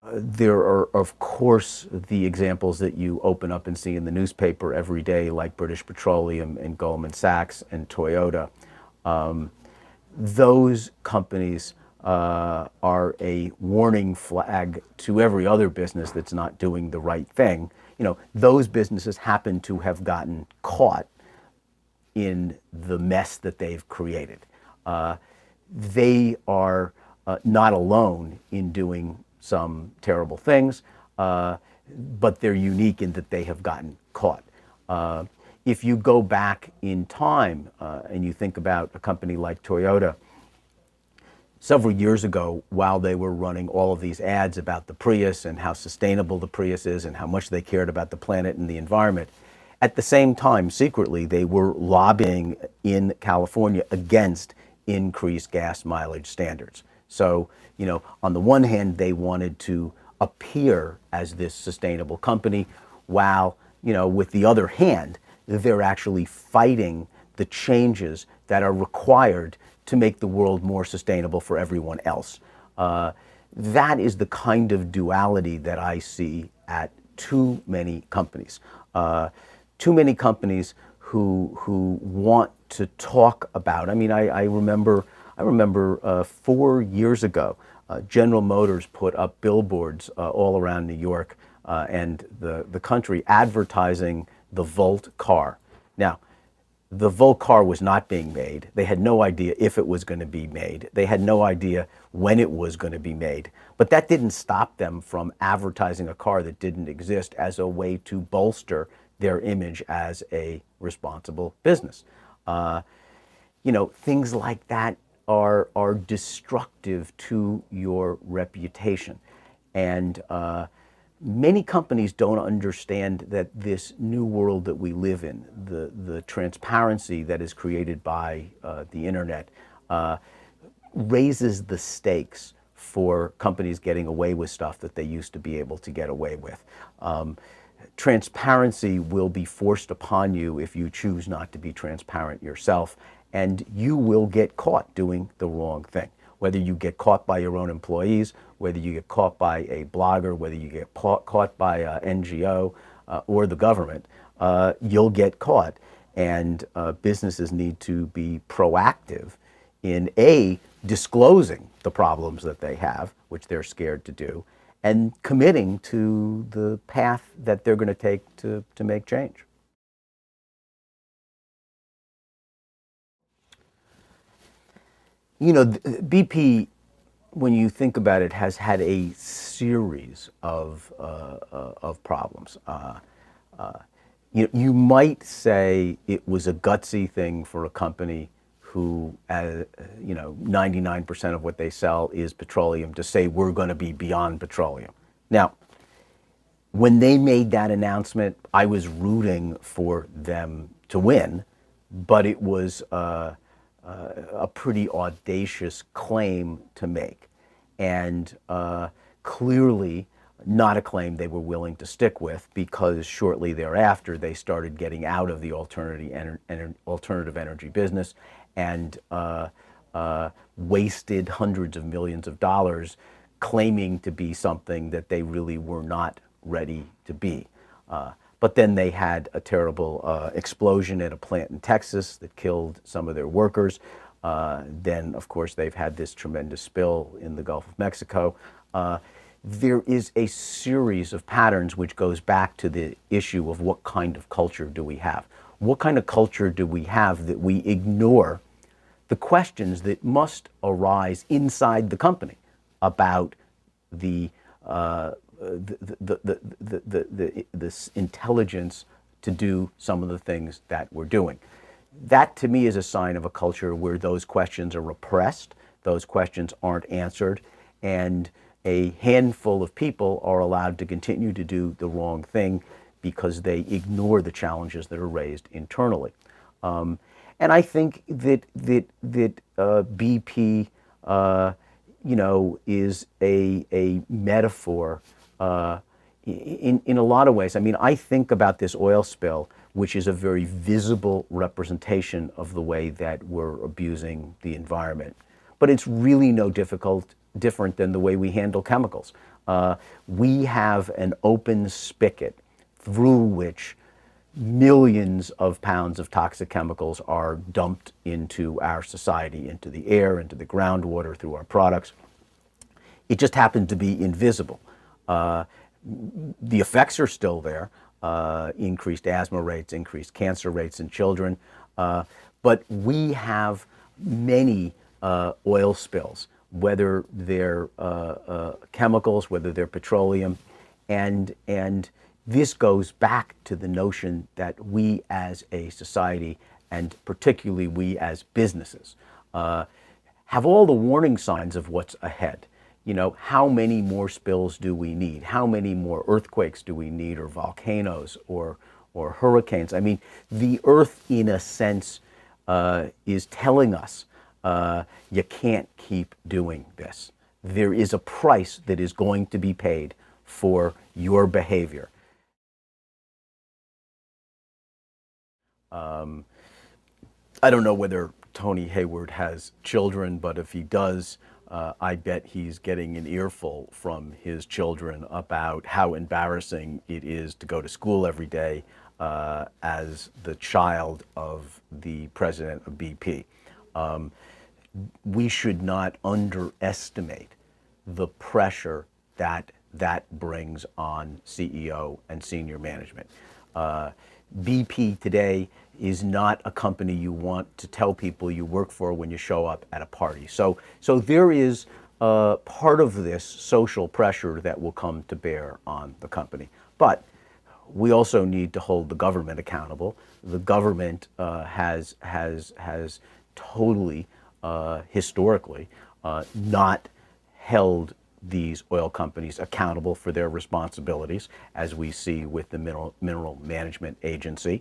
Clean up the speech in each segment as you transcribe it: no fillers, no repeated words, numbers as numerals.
There are, of course, the examples that you open up and see in the newspaper every day, like British Petroleum and Goldman Sachs and Toyota. Um, those companies are a warning flag to every other business that's not doing the right thing. You know, those businesses happen to have gotten caught in the mess that they've created. Uh, they are not alone in doing some terrible things, but they're unique in that they have gotten caught. Uh, if you go back in time and you think about a company like Toyota, several years ago, while they were running all of these ads about the Prius and how sustainable the Prius is and how much they cared about the planet and the environment, at the same time, secretly, they were lobbying in California against increased gas mileage standards. So, you know, on the one hand, they wanted to appear as this sustainable company, while, you know, with the other hand, they're actually fighting the changes that are required to make the world more sustainable for everyone else. That is the kind of duality that I see at too many companies. Too many companies who want to talk about. I mean, I remember 4 years ago, General Motors put up billboards all around New York and the country advertising the Volt car. Now, the Volt car was not being made. They had no idea if it was going to be made. They had no idea when it was going to be made. But that didn't stop them from advertising a car that didn't exist as a way to bolster their image as a responsible business. You know, things like that are destructive to your reputation. And many companies don't understand that this new world that we live in, the transparency that is created by the internet, raises the stakes for companies getting away with stuff that they used to be able to get away with. Transparency will be forced upon you if you choose not to be transparent yourself, and you will get caught doing the wrong thing. Whether you get caught by your own employees, whether you get caught by a blogger, whether you get caught by an NGO or the government, you'll get caught. And businesses need to be proactive in disclosing the problems that they have, which they're scared to do, and committing to the path that they're going to take to make change. You know, BP, when you think about it, has had a series of problems. You might say it was a gutsy thing for a company who, 99% of what they sell is petroleum, to say we're going to be beyond petroleum. Now, when they made that announcement, I was rooting for them to win, but it was a pretty audacious claim to make, and clearly not a claim they were willing to stick with, because shortly thereafter they started getting out of the alternative energy business and wasted hundreds of millions of dollars claiming to be something that they really were not ready to be. But then they had a terrible explosion at a plant in Texas that killed some of their workers. Then, of course, they've had this tremendous spill in the Gulf of Mexico. There is a series of patterns which goes back to the issue of what kind of culture do we have? What kind of culture do we have that we ignore the questions that must arise inside the company about this intelligence to do some of the things that we're doing? That, to me, is a sign of a culture where those questions are repressed, those questions aren't answered, and a handful of people are allowed to continue to do the wrong thing because they ignore the challenges that are raised internally. And I think that BP, is a metaphor in a lot of ways. I mean, I think about this oil spill, which is a very visible representation of the way that we're abusing the environment. But it's really no different than the way we handle chemicals. We have an open spigot through which millions of pounds of toxic chemicals are dumped into our society, into the air, into the groundwater, through our products. It just happened to be invisible. The effects are still there, increased asthma rates, increased cancer rates in children, but we have many oil spills, whether they're chemicals, whether they're petroleum, and this goes back to the notion that we as a society, and particularly we as businesses, have all the warning signs of what's ahead. You know, how many more spills do we need? How many more earthquakes do we need, or volcanoes, or hurricanes? I mean, the earth, in a sense, is telling us you can't keep doing this. There is a price that is going to be paid for your behavior. I don't know whether Tony Hayward has children, but if he does, I bet he's getting an earful from his children about how embarrassing it is to go to school every day as the child of the president of BP. We should not underestimate the pressure that brings on CEO and senior management. BP today is not a company you want to tell people you work for when you show up at a party. So there is part of this social pressure that will come to bear on the company. But we also need to hold the government accountable. The government has totally, historically, not held these oil companies accountable for their responsibilities, as we see with the Mineral Management Agency.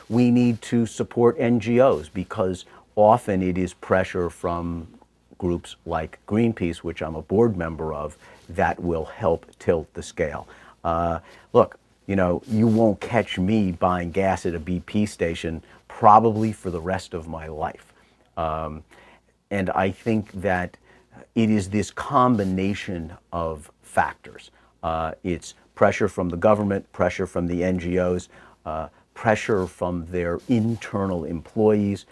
We need to support NGOs, because often it is pressure from groups like Greenpeace, which I'm a board member of, that will help tilt the scale. Look, you know, you won't catch me buying gas at a BP station probably for the rest of my life. And I think that it is this combination of factors. It's pressure from the government, pressure from the NGOs, pressure from their internal employees,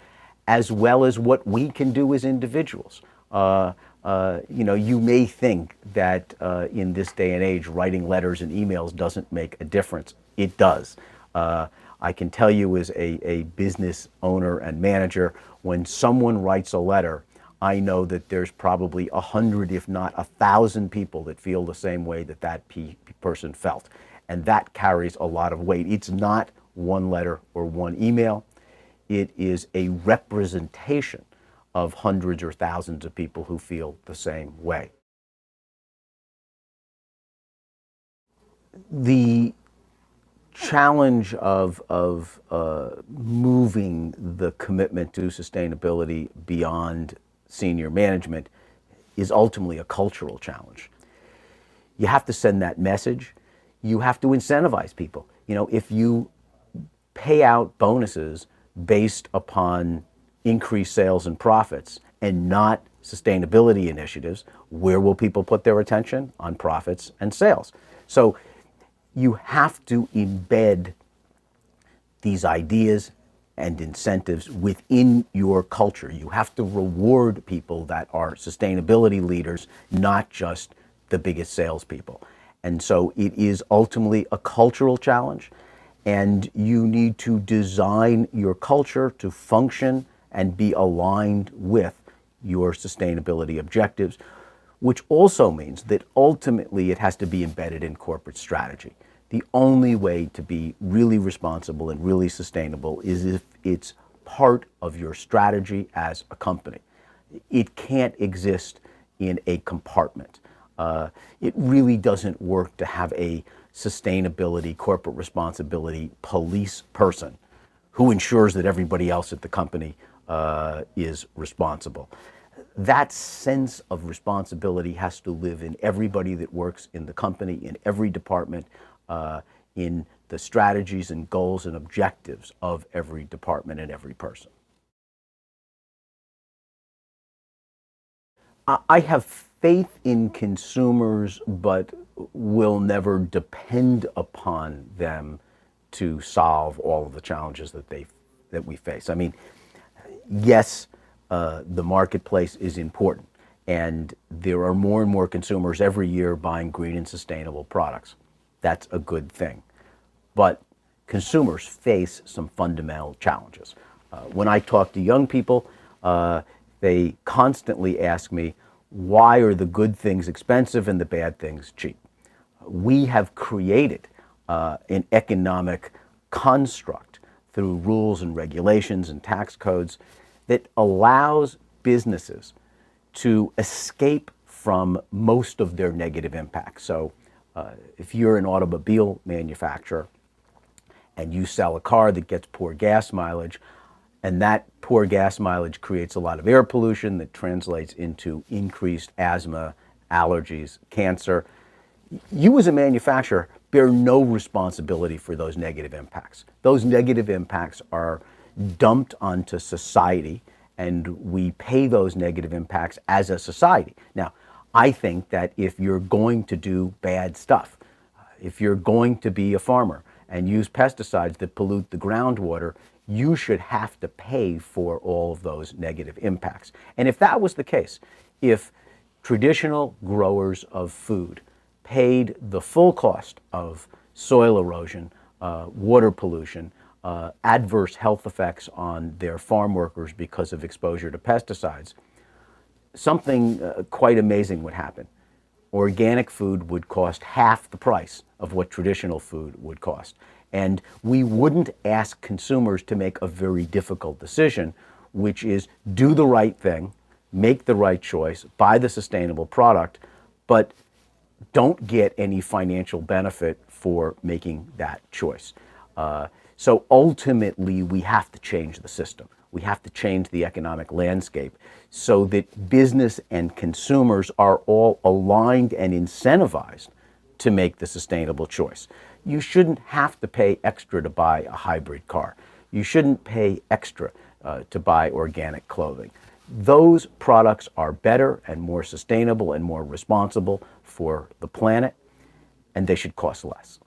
as well as what we can do as individuals. You know, you may think that in this day and age, writing letters and emails doesn't make a difference. It does. I can tell you, as a business owner and manager, when someone writes a letter, I know that there's probably 100, if not 1,000 people that feel the same way that person felt. And that carries a lot of weight. It's not one letter or one email. It is a representation of hundreds or thousands of people who feel the same way. The challenge of moving the commitment to sustainability beyond senior management is ultimately a cultural challenge. You have to send that message. You have to incentivize people. You know, if you pay out bonuses based upon increased sales and profits and not sustainability initiatives, where will people put their attention? On profits and sales. So you have to embed these ideas and incentives within your culture. You have to reward people that are sustainability leaders, not just the biggest salespeople. And so it is ultimately a cultural challenge, and you need to design your culture to function and be aligned with your sustainability objectives, which also means that ultimately it has to be embedded in corporate strategy. The only way to be really responsible and really sustainable is if it's part of your strategy as a company. It can't exist in a compartment. It really doesn't work to have a sustainability, corporate responsibility police person who ensures that everybody else at the company is responsible. That sense of responsibility has to live in everybody that works in the company, in every department, in the strategies and goals and objectives of every department and every person. I have faith in consumers, but will never depend upon them to solve all of the challenges that we face. I mean, yes, the marketplace is important, and there are more and more consumers every year buying green and sustainable products. That's a good thing. But consumers face some fundamental challenges. When I talk to young people, they constantly ask me, why are the good things expensive and the bad things cheap? We have created an economic construct through rules and regulations and tax codes that allows businesses to escape from most of their negative impacts. So if you're an automobile manufacturer and you sell a car that gets poor gas mileage, and that poor gas mileage creates a lot of air pollution that translates into increased asthma, allergies, cancer, you as a manufacturer bear no responsibility for those negative impacts. Those negative impacts are dumped onto society, and we pay those negative impacts as a society. Now, I think that if you're going to do bad stuff, if you're going to be a farmer and use pesticides that pollute the groundwater, you should have to pay for all of those negative impacts. And if that was the case, if traditional growers of food paid the full cost of soil erosion, water pollution, adverse health effects on their farm workers because of exposure to pesticides, something quite amazing would happen. Organic food would cost half the price of what traditional food would cost. And we wouldn't ask consumers to make a very difficult decision, which is do the right thing, make the right choice, buy the sustainable product, but don't get any financial benefit for making that choice. So ultimately, we have to change the system. We have to change the economic landscape so that business and consumers are all aligned and incentivized to make the sustainable choice. You shouldn't have to pay extra to buy a hybrid car. You shouldn't pay extra to buy organic clothing. Those products are better and more sustainable and more responsible for the planet, and they should cost less.